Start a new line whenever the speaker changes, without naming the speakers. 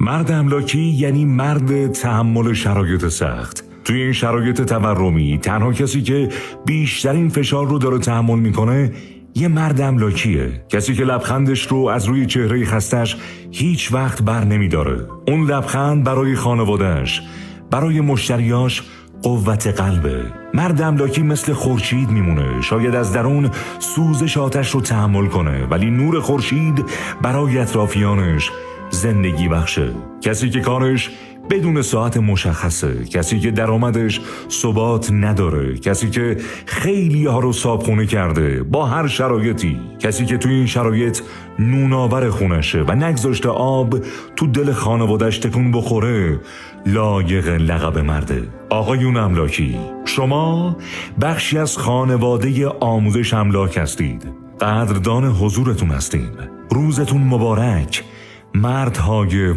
مرد املاکی یعنی مرد تحمل شرایط سخت. توی این شرایط تورمی تنها کسی که بیشترین فشار رو داره تحمل میکنه یه مرد املاکیه. کسی که لبخندش رو از روی چهره خستش هیچ وقت بر نمیداره. اون لبخند برای خانوادهش، برای مشتریاش قوت قلبه. مرد املاکی مثل خورشید میمونه. شاید از درون سوزش آتش رو تحمل کنه، ولی نور خورشید برای اطرافیانش زندگی بخشه. کسی که کارش بدون ساعت مشخصه، کسی که درآمدش ثبات نداره، کسی که خیلی ها رو صابخونه کرده با هر شرایطی، کسی که توی این شرایط نوناور خونشه و نگذاشته آب تو دل خانوادش تکون بخوره، لایق لقب مرده. آقایون املاکی، شما بخشی از خانواده آموزش املاک هستید. قدردان حضورتون هستیم. روزتون مبارک، مردهای